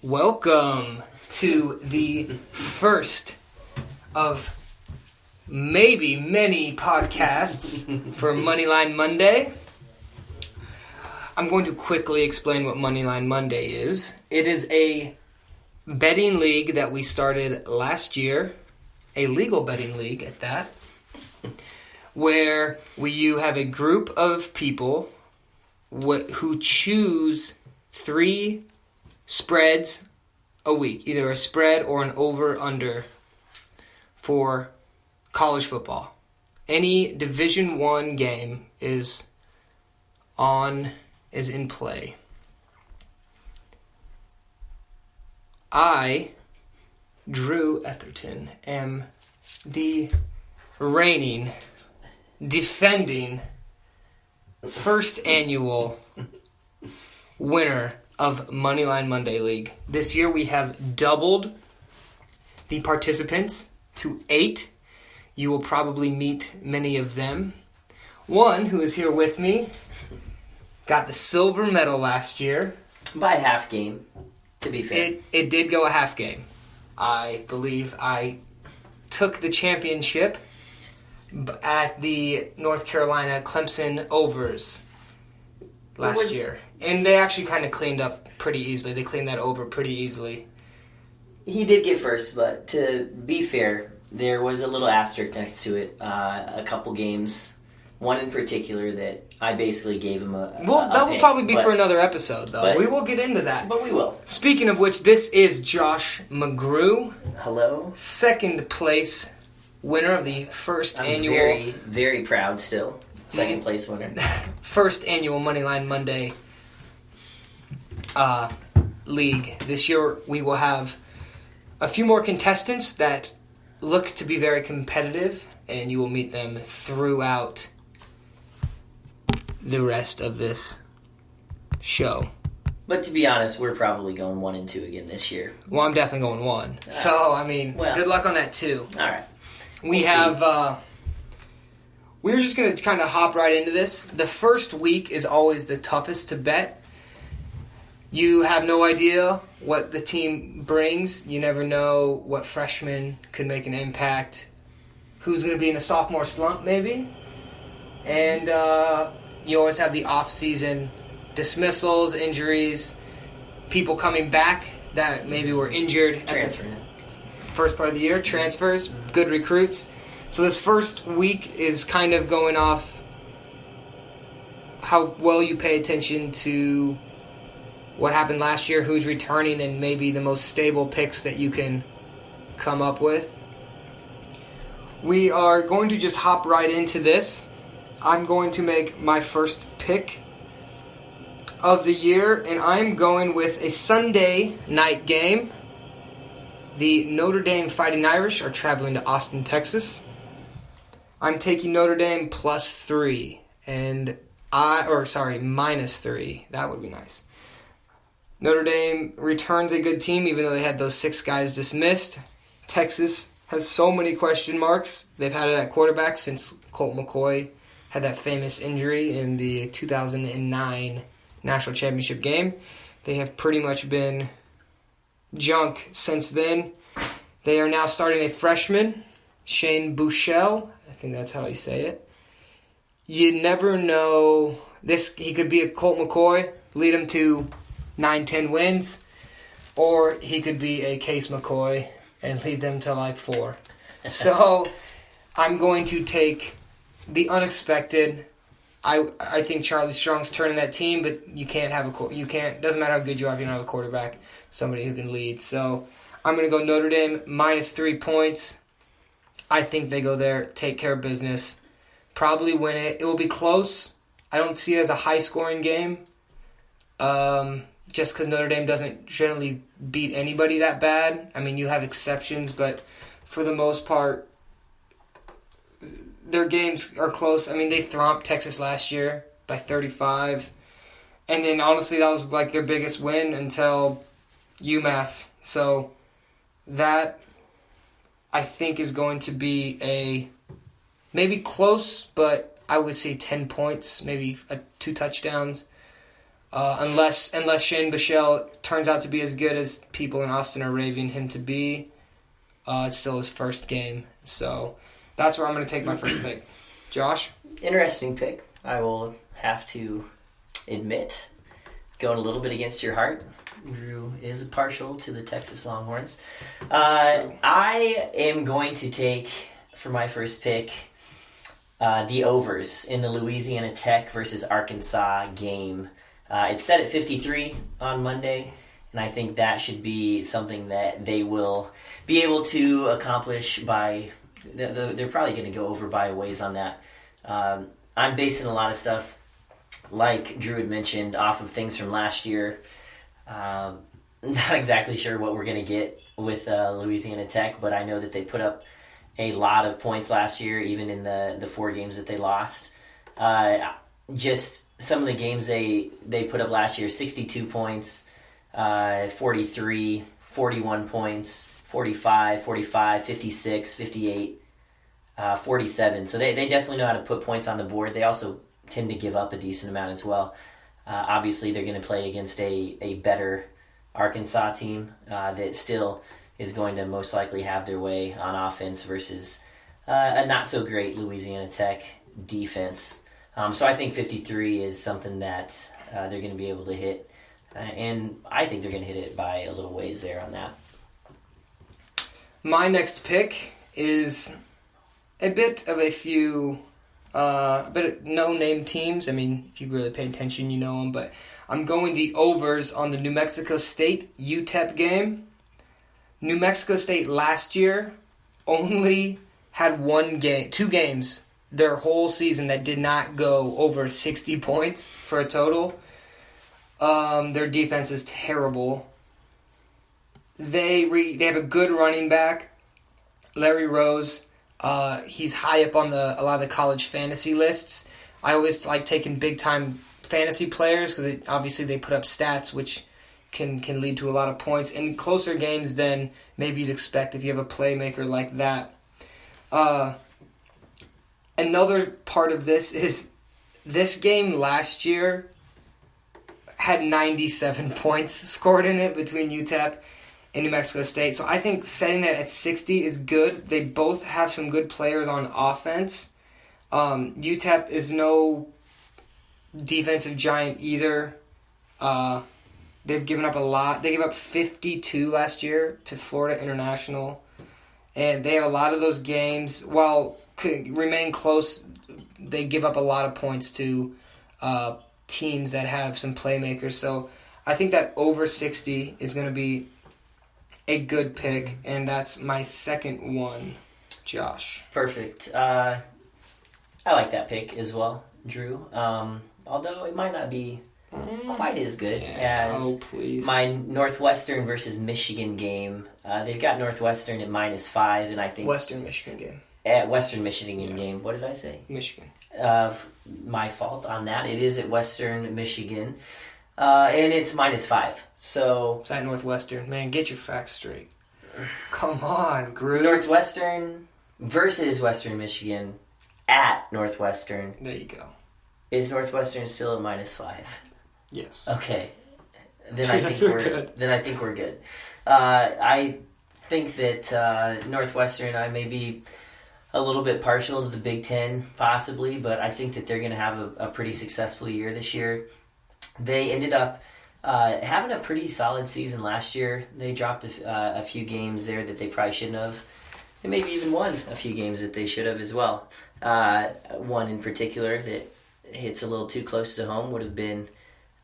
Welcome to the first of maybe many podcasts for Moneyline Monday. I'm going to quickly explain what Moneyline Monday is. It is a betting league that we started last year, a legal betting league at that, where you have a group of people who choose 3 spreads a week, either a spread or an over-under for college football. Any Division I game is in play. I, Drew Etherton, am the reigning, defending, first annual winner of Moneyline Monday League. This year we have doubled the participants to 8. You will probably meet many of them. One, who is here with me, got the silver medal last year. By half game, to be fair. It did go a half game. I believe I took the championship at the North Carolina Clemson Overs last year. And they actually kind of cleaned up pretty easily. They cleaned that over pretty easily. He did get first, but to be fair, there was a little asterisk next to it. A couple games, one in particular that I basically gave him a that will probably be for another episode, though. We will get into that. But we will. Speaking of which, this is Josh McGrew. Hello. Second place winner of the first annual... very, very proud still. Second place winner. First annual Moneyline Monday league. This year we will have a few more contestants that look to be very competitive, and you will meet them throughout the rest of this show. But to be honest, we're probably going 1 and 2 again this year. Well, I'm definitely going 1. So, I mean, good luck on that too. All right. We're just going to kind of hop right into this. The first week is always the toughest to bet. You have no idea what the team brings. You never know what freshman could make an impact. Who's going to be in a sophomore slump, maybe. And you always have the off-season dismissals, injuries, people coming back that maybe were injured Transferring. at the first part of the year. Transfers, good recruits. So this first week is kind of going off how well you pay attention to what happened last year, who's returning, and maybe the most stable picks that you can come up with. We are going to just hop right into this. I'm going to make my first pick of the year, and I'm going with a Sunday night game. The Notre Dame Fighting Irish are traveling to Austin, Texas. I'm taking Notre Dame +3, -3. That would be nice. Notre Dame returns a good team, even though they had those 6 guys dismissed. Texas has so many question marks. They've had it at quarterback since Colt McCoy had that famous injury in the 2009 National Championship game. They have pretty much been junk since then. They are now starting a freshman, Shane Buechele. I think that's how you say it. You never know. He could be a Colt McCoy, lead him to 9-10 wins, or he could be a Case McCoy and lead them to 4. So I'm going to take the unexpected. I think Charlie Strong's turning that team, but you can't have doesn't matter how good you are if you don't have a quarterback, somebody who can lead. So I'm going to go Notre Dame -3 points. I think they go there, take care of business, probably win it. It will be close. I don't see it as a high-scoring game, just because Notre Dame doesn't generally beat anybody that bad. I mean, you have exceptions, but for the most part, their games are close. I mean, they thumped Texas last year by 35. And then, honestly, that was their biggest win until UMass. So that, I think, is going to be maybe close, but I would say 10 points, maybe 2 touchdowns. unless Shane Bichelle turns out to be as good as people in Austin are raving him to be. It's still his first game, so that's where I'm going to take my first pick. Josh? Interesting pick. I will have to admit, going a little bit against your heart, Drew is partial to the Texas Longhorns. I am going to take, for my first pick, the overs in the Louisiana Tech versus Arkansas game. It's set at 53 on Monday, and I think that should be something that they will be able to accomplish by... They're probably going to go over by a ways on that. I'm basing a lot of stuff, like Drew had mentioned, off of things from last year. Not exactly sure what we're going to get with Louisiana Tech, but I know that they put up a lot of points last year, even in the 4 games that they lost. Just some of the games they put up last year: 62 points, 43, 41 points, 45, 45, 56, 58, 47. So they definitely know how to put points on the board. They also tend to give up a decent amount as well. Obviously, they're going to play against a better Arkansas team that still is going to most likely have their way on offense versus a not-so-great Louisiana Tech defense. So I think 53 is something that they're going to be able to hit, and I think they're going to hit it by a little ways there on that. My next pick is a bit of no-name teams. I mean, if you really pay attention, you know them, but I'm going the overs on the New Mexico State UTEP game. New Mexico State last year only had 2 games their whole season that did not go over 60 points for a total. Their defense is terrible. They have a good running back, Larry Rose. He's high up on a lot of the college fantasy lists. I always like taking big time fantasy players because obviously they put up stats which can lead to a lot of points in closer games than maybe you'd expect if you have a playmaker like that. Another part of this is this game last year had 97 points scored in it between UTEP and New Mexico State. So I think setting it at 60 is good. They both have some good players on offense. UTEP is no defensive giant either. They've given up a lot. They gave up 52 last year to Florida International. And they have a lot of those games. While could remain close, they give up a lot of points to teams that have some playmakers. So I think that over 60 is going to be a good pick, and that's my second one. Josh. Perfect. I like that pick as well, Drew. Although it might not be quite as good as my Northwestern versus Michigan game. They've got Northwestern at -5, and I think Western Michigan game. At Western Michigan game. What did I say? Michigan. My fault on that. It is at Western Michigan, and it's -5. So it's at Northwestern. Man, get your facts straight. Come on, Groove. Northwestern versus Western Michigan at Northwestern. There you go. Is Northwestern still at -5? Yes. Okay. Then I think we're good. Then I think we're good. I think that Northwestern, I may be a little bit partial to the Big Ten, possibly, but I think that they're going to have a pretty successful year this year. They ended up having a pretty solid season last year. They dropped a few games there that they probably shouldn't have. They maybe even won a few games that they should have as well. One in particular that hits a little too close to home would have been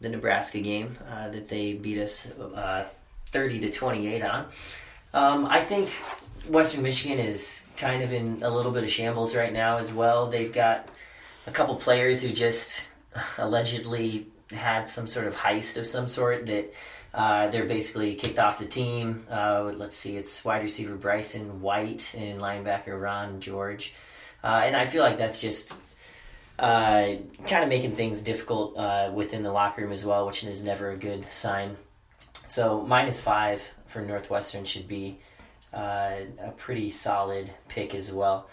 the Nebraska game that they beat us 30-28 on. I think Western Michigan is kind of in a little bit of shambles right now as well. They've got a couple players who just allegedly had some sort of heist of some sort that they're basically kicked off the team. Let's see, it's wide receiver Bryson White and linebacker Ron George. And I feel like that's just kind of making things difficult within the locker room as well, which is never a good sign. So -5 for Northwestern should be a pretty solid pick as well.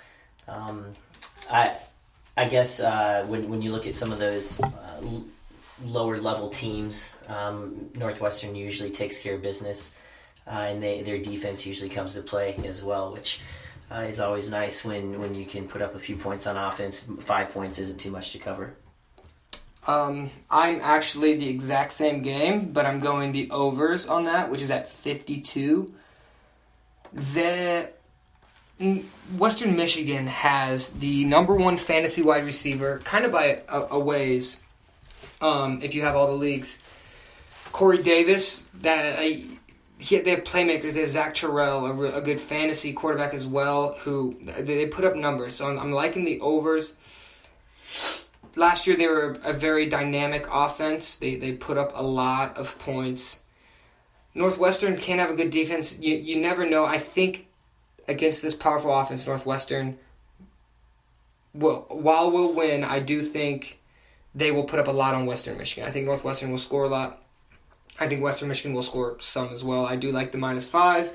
I guess when you look at some of those lower level teams, Northwestern usually takes care of business, and their defense usually comes to play as well, which is always nice when you can put up a few points on offense. 5 points isn't too much to cover. I'm actually the exact same game, but I'm going the overs on that, which is at 52. Western Michigan has the number one fantasy wide receiver, kind of by a ways, if you have all the leagues. Corey Davis, they have playmakers. They have Zach Terrell, a good fantasy quarterback as well, who they put up numbers. So I'm liking the overs. Last year they were a very dynamic offense. They put up a lot of points. Northwestern can have a good defense. You never know. I think against this powerful offense, Northwestern, while we'll win, I do think they will put up a lot on Western Michigan. I think Northwestern will score a lot. I think Western Michigan will score some as well. I do like the -5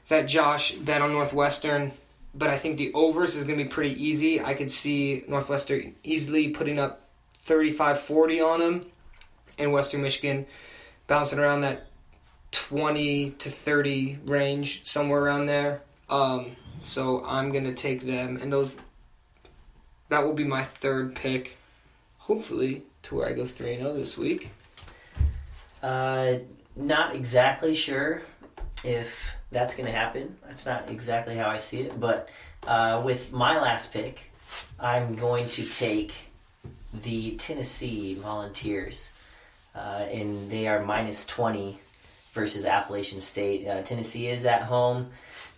that Josh bet on Northwestern, but I think the overs is going to be pretty easy. I could see Northwestern easily putting up 35-40 on them, and Western Michigan bouncing around that 20 to 30 range, somewhere around there. So I'm going to take them, and that will be my third pick, hopefully, to where I go 3-0 this week. Not exactly sure if that's going to happen. That's not exactly how I see it, but with my last pick, I'm going to take the Tennessee Volunteers, and they are -20 versus Appalachian State. Tennessee is at home,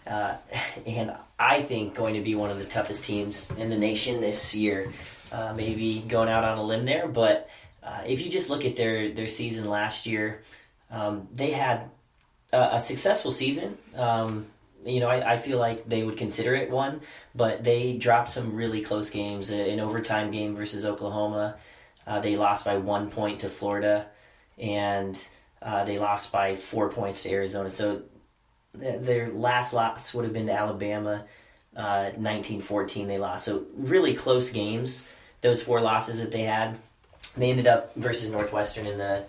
and I think going to be one of the toughest teams in the nation this year. Maybe going out on a limb there, but if you just look at their season last year, they had a successful season. I feel like they would consider it one, but they dropped some really close games. An overtime game versus Oklahoma, they lost by 1 point to Florida, and they lost by 4 points to Arizona. So their last loss would have been to Alabama, 19-14 they lost. So really close games, those 4 losses that they had. They ended up versus Northwestern in the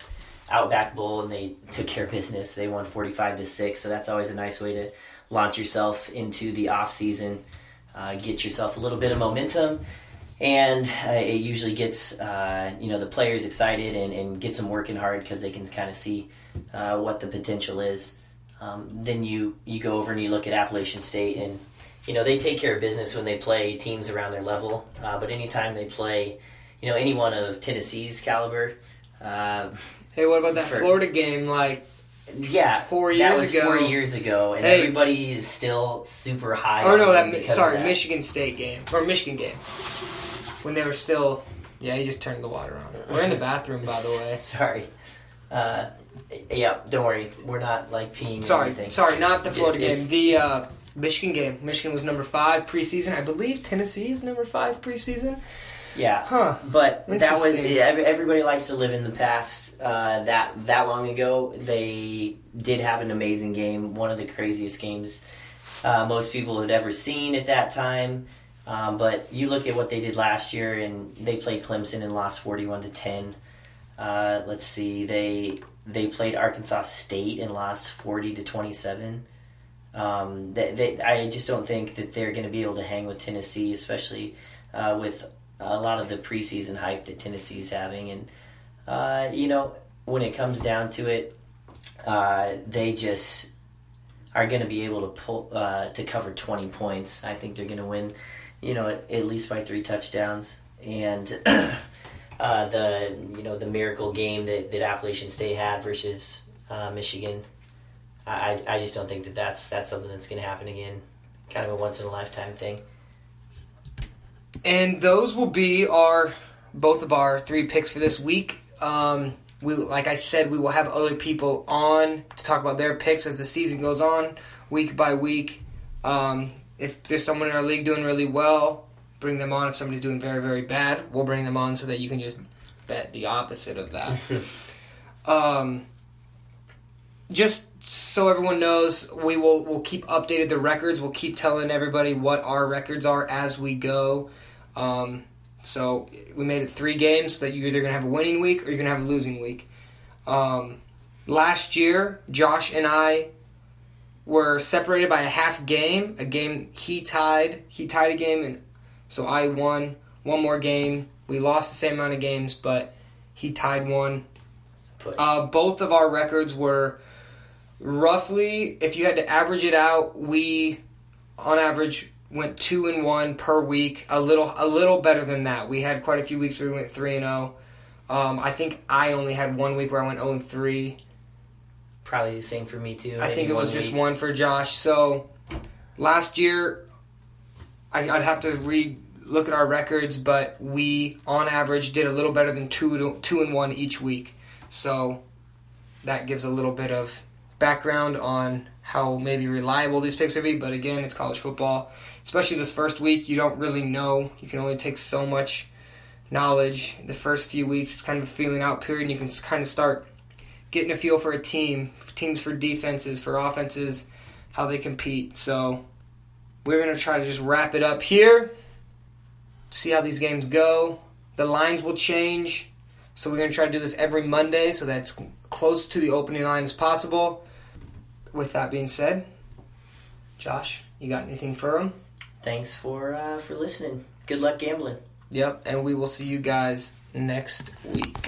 Outback Bowl, and they took care of business. They won 45-6, so that's always a nice way to launch yourself into the off season, get yourself a little bit of momentum, and it usually gets the players excited and gets them working hard because they can kind of see what the potential is. Then you go over and you look at Appalachian State, and they take care of business when they play teams around their level. But anytime they play, anyone of Tennessee's caliber. Hey, what about that Florida game? 4 years that was ago. 4 years ago, and everybody is still super high. Michigan State game or Michigan game when they were still. Yeah, he just turned the water on. We're in the bathroom, by the way. Sorry. Don't worry. We're not peeing. Sorry, not the Florida game. The Michigan game. Michigan was number 5 preseason. I believe Tennessee is number 5 preseason. Yeah, but that was everybody likes to live in the past. That long ago, they did have an amazing game, one of the craziest games most people had ever seen at that time. But you look at what they did last year, and they played Clemson and lost 41-10. Let's see, they played Arkansas State and lost 40-27. I just don't think that they're going to be able to hang with Tennessee, especially with a lot of the preseason hype that Tennessee's having. And, when it comes down to it, they just are going to be able to pull to cover 20 points. I think they're going to win, at least by 3 touchdowns. And the miracle game that Appalachian State had versus Michigan, I just don't think that's something that's going to happen again. Kind of a once-in-a-lifetime thing. And those will be both of our 3 picks for this week. Like I said, we will have other people on to talk about their picks as the season goes on, week by week. If there's someone in our league doing really well, bring them on. If somebody's doing very, very bad, we'll bring them on so that you can just bet the opposite of that. Just so everyone knows, we'll keep updated the records. We'll keep telling everybody what our records are as we go. So we made it 3 games so that you're either going to have a winning week or you're going to have a losing week. Last year, Josh and I were separated by a half game. A game he tied a game, and so I won one more game. We lost the same amount of games, but he tied one. Both of our records were roughly, if you had to average it out, we on average went 2-1 per week. A little better than that. We had quite a few weeks where we went 3-0. I think I only had 1 week where I went 0-3. Probably the same for me too. I think it was just one for Josh. So last year, I'd have to look at our records, but we on average did a little better than 2-1 each week. So that gives a little bit of background on how maybe reliable these picks would be. But again, it's college football, especially this first week. You don't really know. You can only take so much knowledge. The first few weeks, it's kind of a feeling out period, and you can kind of start getting a feel for a teams for defenses, for offenses, how they compete. So we're going to try to just wrap it up here, see how these games go. The lines will change, so we're going to try to do this every Monday so that's close to the opening line as possible. With that being said, Josh, you got anything for them? Thanks for listening. Good luck gambling. Yep, and we will see you guys next week.